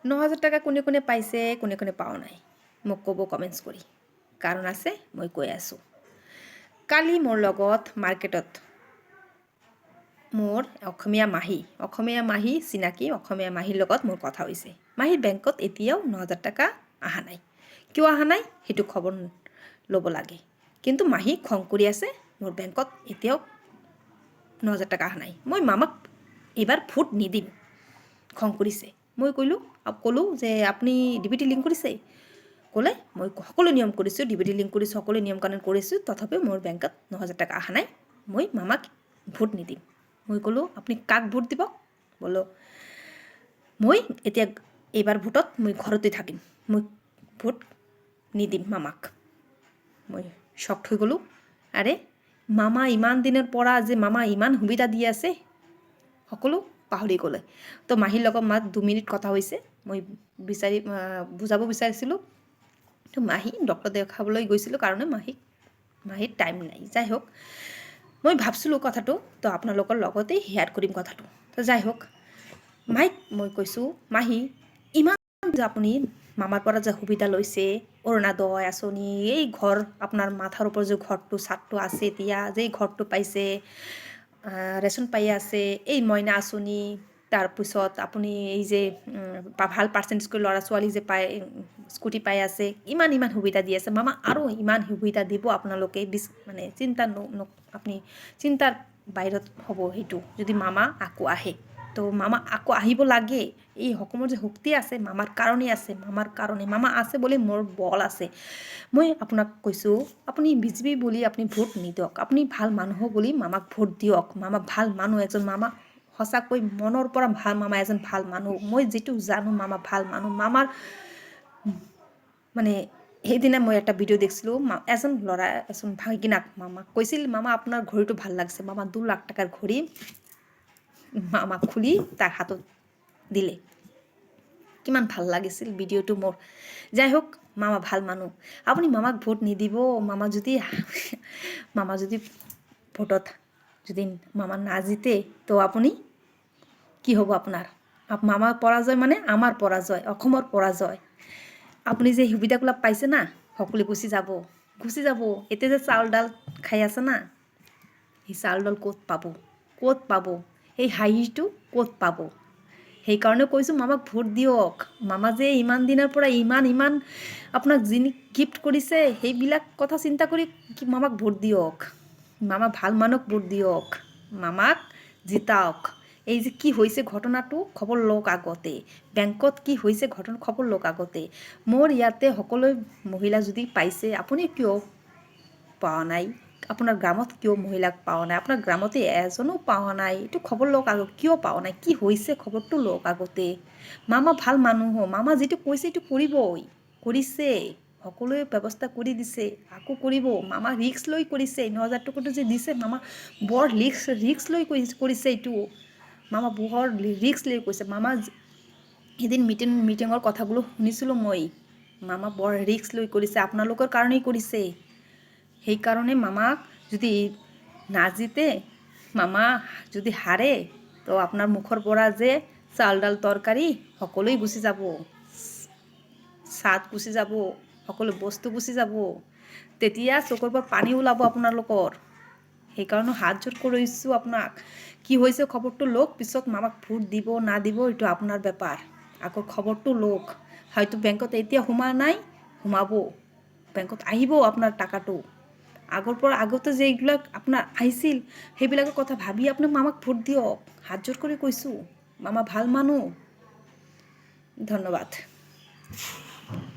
9,000 টাকা কোনে কোনে পাইছে কোনে কোনে পাও নাই মোক ক'ব কমেণ্টছ কৰি কাৰণ আছে মই কৈ আছোঁ কালি মোৰ লগত মাৰ্কেটত মোৰ অসমীয়া মাহী চিনাকি অসমীয়া মাহীৰ লগত মোৰ কথা হৈছে মাহীৰ বেংকত এতিয়াও 9,000 টাকা অহা নাই কিয় অহা নাই সেইটো খবৰ ল'ব লাগে কিন্তু মাহী খং কৰি আছে মোৰ বেংকত এতিয়াও 9,000 টাকা অহা নাই মই মামাক এইবাৰ ভোট নিদিম খং কৰিছে মই ক'লোঁ যে আপুনি ডিবিটি লিংক কৰিছে ক'লে মই সকলো নিয়ম কৰিছোঁ ডিবিটি লিংক কৰিছোঁ সকলো নিয়ম কানুন কৰিছোঁ তথাপিও মোৰ বেংকত 9,000 টাকা অহা নাই মই মামাক ভোট নিদিম মই ক'লোঁ আপুনি কাক ভোট দিব বোলো মই এতিয়া এইবাৰ ভোটত মই ঘৰতে থাকিম মই ভোট নিদিম মামাক মই শ্বকড হৈ গ'লোঁ আৰে মামা ইমান দিনৰ পৰা যে মামা ইমান সুবিধা দি আছে সকলো পাহৰি গ'লে তো মাহীৰ লগত মাত 2 মিনিট কথা হৈছে মই বুজাব বিচাৰিছিলোঁ তো মাহী ডক্টৰ দেখাবলৈ গৈছিলোঁ কাৰণে মাহীৰ টাইম নাই যাই হোক মই ভাবছিলোঁ কথাটো তো আপোনালোকৰ লগতেই শ্বেয়াৰ কৰিম কথাটো তো যাই হোক মাহীক মই কৈছোঁ মাহী ইমান যে আপুনি মামাৰ পৰা যে সুবিধা লৈছে অৰুণোদয় আঁচনি এই ঘৰ আপোনাৰ মাথাৰ ওপৰত যে ঘৰটো ছাদটো আছে এতিয়া যে ঘৰটো পাইছে ৰেচন পাই আছে এই মইনা আঁচনি তাৰপিছত আপুনি এই যে ভাল পাৰ্চেণ্টেজ কৰি ল'ৰা ছোৱালী যে পায় স্কুটি পাই আছে ইমান সুবিধা দি আছে মামা আৰু ইমান সুবিধা দিব আপোনালোকে মানে আপুনি চিন্তাৰ বাহিৰত হ'ব সেইটো যদি মামা আকৌ আহে তো মামা আকৌ আহিব লাগে এই সকলোৰ যে শক্তি আছে মামাৰ কাৰণেই আছে মামা আছে বুলি মোৰ বল আছে মই আপোনাক কৈছোঁ আপুনি বিজেপি বুলি আপুনি ভোট নিদিয়ক আপুনি ভাল মানুহ বুলি মামাক ভোট দিয়ক মামা ভাল মানুহ এজন মামা সঁচাকৈ মনৰ পৰা ভাল মামা এজন ভাল মানুহ মই যিটো জানো মামা ভাল মানুহ মামাৰ মানে সেইদিনা মই এটা ভিডিঅ' দেখিছিলোঁ এজন ল'ৰা এজন ভাগিনাক মামাক কৈছিল মামা আপোনাৰ ঘড়ীটো ভাল লাগছে মামা 2 লাখ টাকাৰ ঘড়ী মামাক খুলি তাৰ হাতত দিলে কিমান ভাল লাগিছিল ভিডিঅ'টো মোৰ যাই হোক মামা ভাল মানুহ আপুনি মামাক ভোট নিদিব মামা যদি ভোটত যদি মামা না জিতে তো আপুনি কি হ'ব আপোনাৰ মামাৰ পৰাজয় মানে আমাৰ পৰাজয় অসমৰ পৰাজয় আপুনি যে সুবিধাগুলো পাইছে না সকলো গুচি যাব এতিয়া যে চাউল ডাল খাই আছে না সেই চাউল ডাল ক'ত পাব সেই হাঁহিটো ক'ত পাব সেইকাৰণে কৈছোঁ মামাক ভোট দিয়ক মামা যে ইমান দিনৰ পৰা ইমান আপোনাক যি গিফ্ট কৰিছে সেইবিলাক কথা চিন্তা কৰি মামাক ভোট দিয়ক মামা ভাল মানুহক ভোট দিয়ক মামাক জিতাওক এই যে কি হৈছে ঘটনাটো খবৰ লওক আগতে বেংকত কি হৈছে ঘটনা খবৰ লওক আগতে মোৰ ইয়াতে সকলো মহিলা যদি পাইছে আপুনি কিয় পোৱা নাই আপোনাৰ গ্ৰামত কিয় মহিলাক পোৱা নাই আপোনাৰ গ্ৰামতে এজনো পোৱা নাই এইটো খবৰ লওক আগত কিয় পোৱা নাই কি হৈছে খবৰটো লওক আগতে মামা ভাল মানুহ মামা যিটো কৈছে এইটো কৰিছে সকলোৱে ব্যৱস্থা কৰি দিছে আকৌ কৰিব মামা ৰিক্স লৈ কৰিছে 9,000 টকাটো যে দিছে মামা বৰ ৰিক্স লৈ কৰিছে এইটো মামা বৰ ৰিক্স লৈ কৈছে মামা এদিন মিটিঙৰ কথাগুলো শুনিছিলোঁ মই মামা বৰ ৰিক্স লৈ কৰিছে আপোনালোকৰ কাৰণেই কৰিছে সেইকাৰণে মামাক যদি নাজিতে মামা যদি হাৰে তো আপোনাৰ মুখৰ পৰা যে চাউল ডাল তৰকাৰী সকলোই গুচি যাব চাট গুচি যাব সকলো বস্তু গুচি যাব তেতিয়া চকুৰ পৰা পানী ওলাব আপোনালোকৰ সেইকাৰণে হাত জোৰ কৰিছোঁ আপোনাক কি হৈছে খবৰটো লওক পিছত মামাক ভোট দিব না দিব এইটো আপোনাৰ বেপাৰ আকৌ খবৰটো লওক হয়তো বেংকত এতিয়া সোমাব বেংকত আহিব আপোনাৰ টাকাটো আগতে যে এইবিলাক আপোনাৰ আহিছিল সেইবিলাকৰ কথা ভাবি আপোনাক মামাক ভোট দিয়ক হাত জোৰ কৰি কৈছোঁ মামা ভাল মানুহ ধন্যবাদ